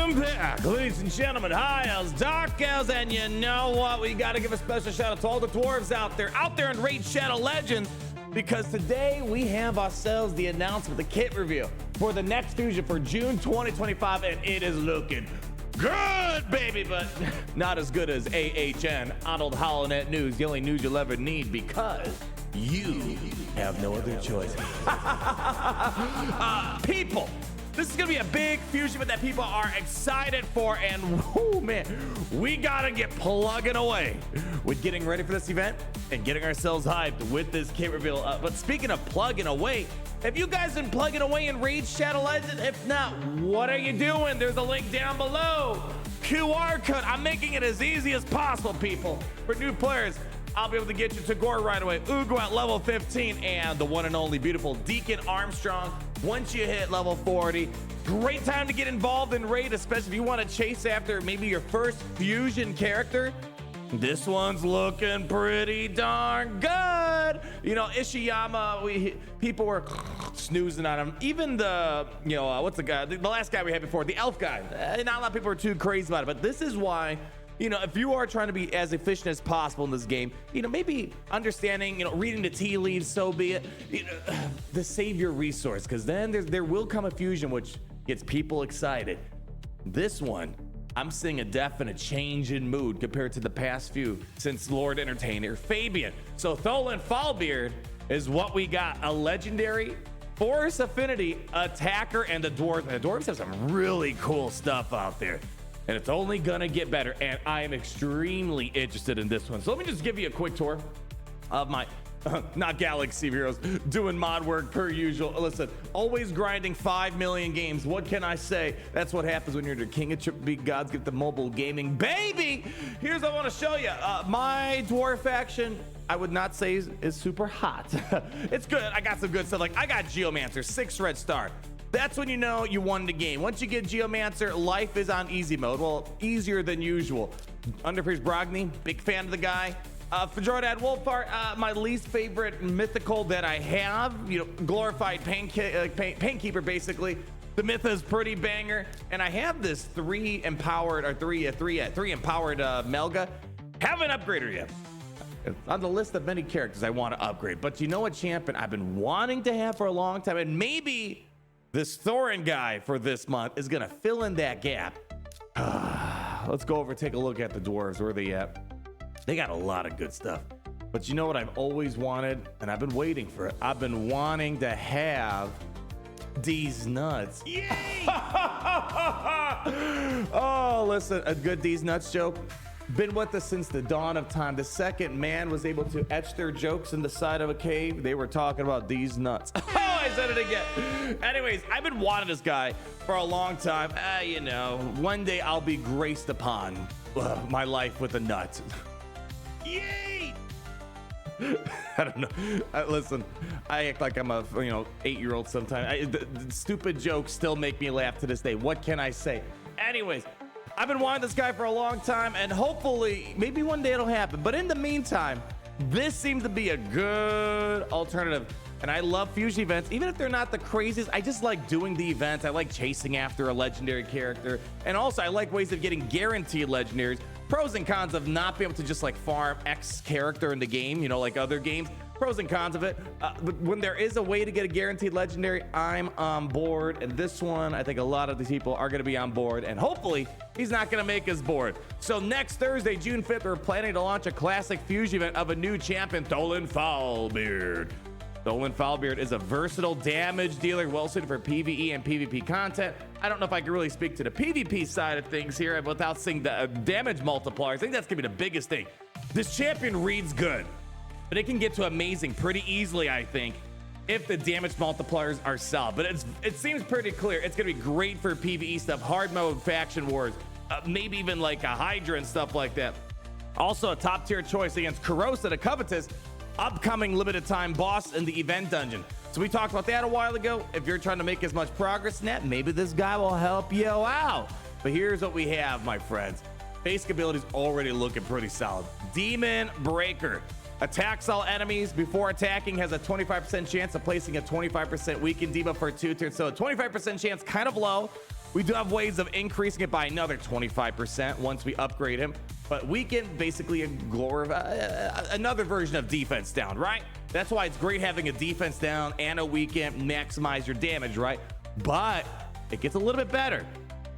Welcome back, ladies and gentlemen, high elves, dark elves, and you know what? We got to give a special shout out to all the dwarves out there in Raid Shadow Legends, because today we have ourselves the announcement, the kit reveal for the next fusion for June 2025, and it is looking good, baby, but not as good as AHN, Arnold Holonet News, the only news you'll ever need, because you have no other choice. People, this is gonna be a big fusion event that people are excited for, and whoo, man, we gotta get plugging away with getting ready for this event and getting ourselves hyped with this kit reveal. But speaking of plugging away, have you guys been plugging away in Raid Shadow Legends? If not, what are you doing? There's a link down below. QR code. I'm making it as easy as possible, people. For new players, I'll be able to get you to Gore right away. Ugo at level 15, and the one and only beautiful Deacon Armstrong once you hit level 40. Great time to get involved in Raid, especially if you want to chase after maybe your first fusion character. This one's looking pretty darn good. You know, Ishiyama, people were snoozing on him. Even the, you know, what's the guy, the last guy we had before, the elf guy. Not a lot of people were too crazy about it, but this is why, you know, if you are trying to be as efficient as possible in this game, you know, maybe understanding, you know, reading the tea leaves, so be it, you know, to save your resource, because then there will come a fusion which gets people excited. This one, I'm seeing a definite change in mood compared to the past few since Lord Entertainer Fabian. So Tholin Foulbeard is what we got, a legendary Force Affinity attacker, and the dwarves have some really cool stuff out there. And it's only gonna get better, and I am extremely interested in this one. So let me just give you a quick tour of my not Galaxy Heroes, doing mod work per usual. Listen, always grinding 5 million games. What can I say? That's what happens when you're the king of triple B gods. Get the mobile gaming, baby. Here's what I want to show you. My dwarf faction, I would not say is super hot. It's good. I got some good stuff. Like I got Geomancer, 6 red star. That's when you know you won the game. Once you get Geomancer, life is on easy mode. Well, easier than usual. Underpriest Brogni, big fan of the guy. Fjordad Wolfart, my least favorite mythical that I have. You know, glorified Painkeeper, basically. The myth is pretty banger. And I have this 3 empowered Melga. Haven't upgraded yet. It's on the list of many characters I want to upgrade. But you know what champion I've been wanting to have for a long time, and maybe this Thorin guy for this month is gonna fill in that gap. Let's go over and take a look at the dwarves. Where are they at? They got a lot of good stuff. But you know what I've always wanted, and I've been waiting for it. I've been wanting to have these nuts. Yay! Oh, listen, a good these nuts joke. Been with us since the dawn of time. The second man was able to etch their jokes in the side of a cave, they were talking about these nuts. Oh, I said it again. Anyways, I've been wanting this guy for a long time. You know, one day I'll be graced upon my life with a nut. Yay! I don't know. Listen, I act like I'm a 8-year-old sometimes. The stupid jokes still make me laugh to this day. What can I say? Anyways, I've been wanting this guy for a long time, and hopefully, maybe one day it'll happen. But in the meantime, this seems to be a good alternative. And I love fusion events, even if they're not the craziest. I just like doing the events. I like chasing after a legendary character. And also, I like ways of getting guaranteed legendaries. Pros and cons of not being able to just like farm X character in the game, you know, like other games. Pros and cons of it. But when there is a way to get a guaranteed legendary, I'm on board. And this one, I think a lot of these people are going to be on board. And hopefully, he's not going to make us bored. So next Thursday, June 5th, we're planning to launch a classic fusion event of a new champion, Tholin Foulbeard. Tholin Foulbeard is a versatile damage dealer, well suited for PvE and PvP content. I don't know if I can really speak to the PvP side of things here without seeing the damage multiplier. I think that's gonna be the biggest thing. This champion reads good, but it can get to amazing pretty easily, I think, if the damage multipliers are solid. But it seems pretty clear. It's gonna be great for PvE stuff, hard mode, faction wars, maybe even like a Hydra and stuff like that. Also a top tier choice against Corrosa the Covetous, upcoming limited time boss in the event dungeon. So we talked about that a while ago. If you're trying to make as much progress in that, maybe this guy will help you out. But here's what we have, my friends. Basic abilities already looking pretty solid. Demon Breaker. Attacks all enemies before attacking, has a 25% chance of placing a 25% weakened debuff for 2 turns. So a 25% chance, kind of low. We do have ways of increasing it by another 25% once we upgrade him. But weaken, basically another version of defense down, right? That's why it's great having a defense down and a weaken, maximize your damage, right? But it gets a little bit better.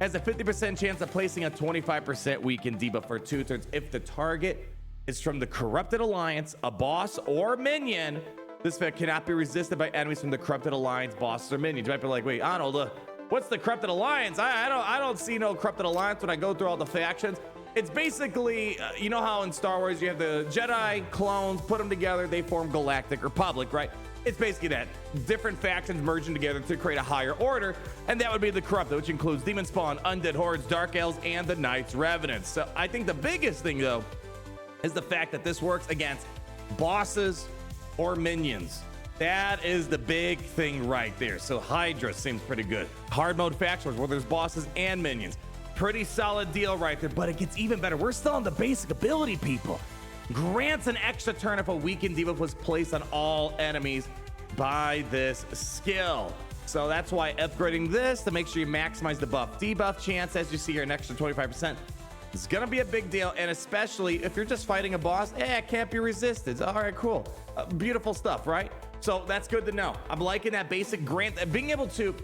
Has a 50% chance of placing a 25% weaken debuff for 2 turns if the target is from the Corrupted Alliance, a boss or minion. This effect cannot be resisted by enemies from the Corrupted Alliance, bosses or minions. You might be like, wait, Arnold, what's the Corrupted Alliance? I don't see no Corrupted Alliance when I go through all the factions. It's basically, you know how in Star Wars you have the Jedi clones, put them together, they form Galactic Republic, right? It's basically that. Different factions merging together to create a higher order, and that would be the Corrupted, which includes Demon Spawn, Undead Hordes, Dark Elves, and the Knights Revenants. So I think the biggest thing, though, is the fact that this works against bosses or minions. That is the big thing right there. So Hydra seems pretty good. Hard mode factions where there's bosses and minions. Pretty solid deal right there, but it gets even better. We're still on the basic ability, people. Grants an extra turn if a weakened debuff was placed on all enemies by this skill. So that's why upgrading this to make sure you maximize the buff debuff chance, as you see here, an extra 25%. It's gonna be a big deal, and especially if you're just fighting a boss, it can't be resisted. All right, cool. Beautiful stuff, right? So that's good to know. I'm liking that basic grant, being able to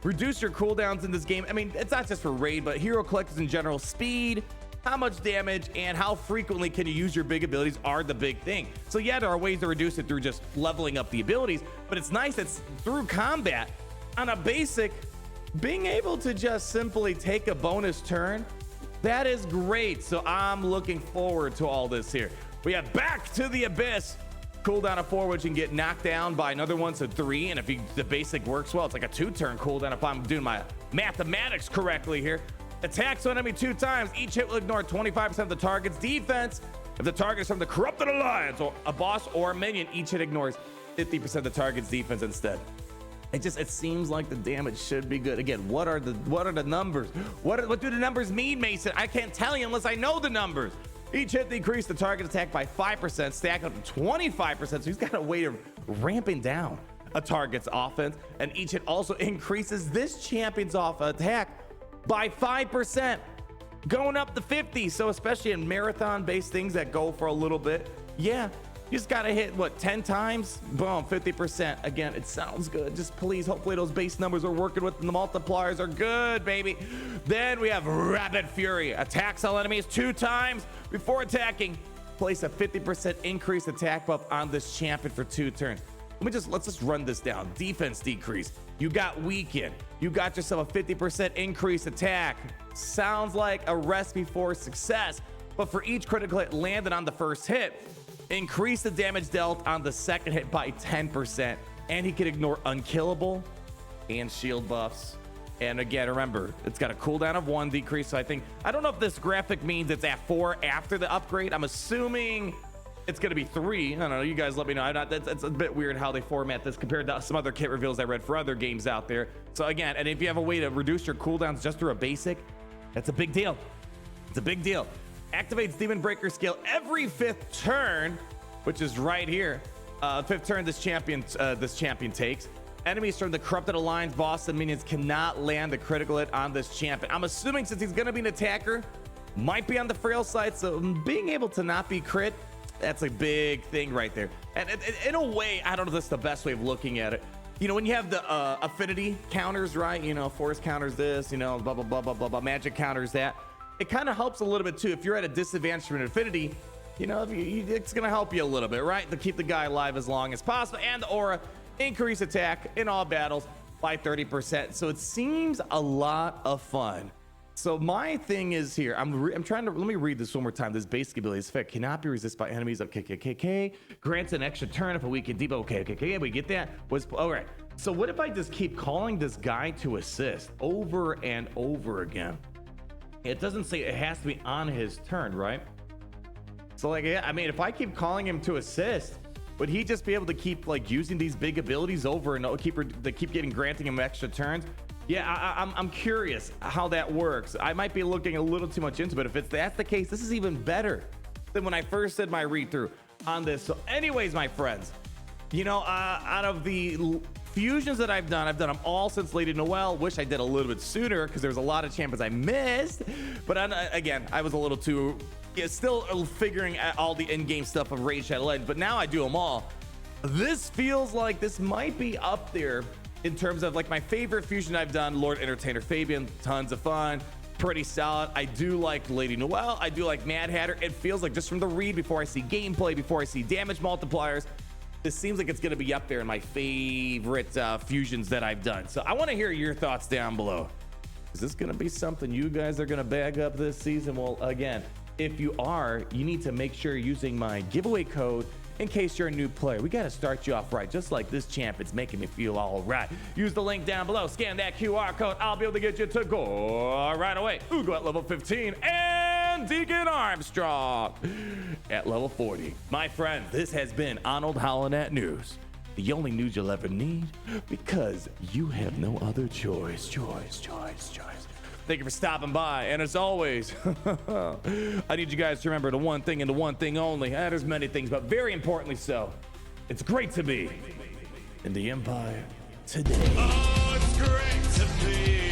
reduce your cooldowns in this game. I mean, it's not just for raid, but hero collectors in general. Speed, how much damage, and how frequently can you use your big abilities are the big thing. So yeah, there are ways to reduce it through just leveling up the abilities, but it's nice that through combat on a basic, being able to just simply take a bonus turn, that is great. So I'm looking forward to all this here. We have Back to the Abyss. Cooldown of 4, which can get knocked down by another one, so 3. And if the basic works well, it's like a 2-turn cooldown if I'm doing my mathematics correctly here. Attacks on enemy 2 times. Each hit will ignore 25% of the target's defense. If the target is from the Corrupted Alliance or a boss or a minion, each hit ignores 50% of the target's defense instead. It seems like the damage should be good. Again, what are the numbers? What do the numbers mean, Mason? I can't tell you unless I know the numbers. Each hit decrease the target attack by 5%, stack up to 25%. So he's got a way of ramping down a target's offense. And each hit also increases this champion's attack by 5%, going up to 50. So especially in marathon-based things that go for a little bit, yeah, you just gotta hit, what, 10 times? Boom, 50%. Again, it sounds good. Just please, hopefully those base numbers we're working with and the multipliers are good, baby. Then we have Rapid Fury. Attacks all enemies 2 times before attacking. Place a 50% increased attack buff on this champion for 2 turns. Let's just run this down. Defense decrease. You got weaken. You got yourself a 50% increased attack. Sounds like a recipe for success. But for each critical hit landed on the first hit, increase the damage dealt on the second hit by 10%. And he can ignore unkillable and shield buffs. And again, remember, it's got a cooldown of 1 decrease. So I don't know if this graphic means it's at 4 after the upgrade. I'm assuming it's going to be 3. I don't know. You guys let me know. It's a bit weird how they format this compared to some other kit reveals I read for other games out there. So again, and if you have a way to reduce your cooldowns just through a basic, that's a big deal. It's a big deal. Activates Demon Breaker skill every 5th turn, which is right here. 5th turn this champion takes. Enemies from the Corrupted Alliance, boss, and minions cannot land a critical hit on this champion. I'm assuming since he's going to be an attacker, might be on the frail side, so being able to not be crit, that's a big thing right there. And in a way, I don't know if that's the best way of looking at it. You know, when you have the affinity counters, right? You know, force counters this, you know, blah, blah, blah, blah, blah, blah, magic counters that. It kind of helps a little bit too. If you're at a disadvantage from an affinity, you know, it's going to help you a little bit, right? To keep the guy alive as long as possible. And the aura, increase attack in all battles by 30%. So it seems a lot of fun. So my thing is here, I'm trying to, let me read this one more time. This basic ability, this effect cannot be resisted by enemies of KKKK, grants an extra turn if a weakened depot. Okay, we get that. All right. So what if I just keep calling this guy to assist over and over again? It doesn't say it has to be on his turn, right? So like, yeah, I mean, if I keep calling him to assist, would he just be able to keep like using these big abilities over and keep granting him extra turns? Yeah, I'm curious how that works. I might be looking a little too much into it. If that's the case, this is even better than when I first did my read through on this. So anyways, my friends, you know, out of the fusions that I've done them all since Lady Noelle. Wish I did a little bit sooner because there was a lot of champions I missed. But again, I was a little too, still figuring out all the in-game stuff of Raid Shadow Legends. But now I do them all. This feels like this might be up there in terms of like my favorite fusion I've done. Lord Entertainer Fabian, tons of fun. Pretty solid. I do like Lady Noelle. I do like Mad Hatter. It feels like just from the read, before I see gameplay, before I see damage multipliers, this seems like it's going to be up there in my favorite fusions that I've done. So I want to hear your thoughts down below. Is this going to be something you guys are going to bag up this season? Well, again, if you are, you need to make sure you're using my giveaway code in case you're a new player. We got to start you off right, just like this champ. It's making me feel all right. Use the link down below. Scan that QR code. I'll be able to get you to go right away. Ugo at level 15 and Deacon Armstrong at level 40. My friend, this has been Arnold Holonet News. The only news you'll ever need, because you have no other choice. Thank you for stopping by, and as always, I need you guys to remember the one thing and the one thing only. There's many things, but very importantly so, it's great to be in the Empire today. Oh, it's great to be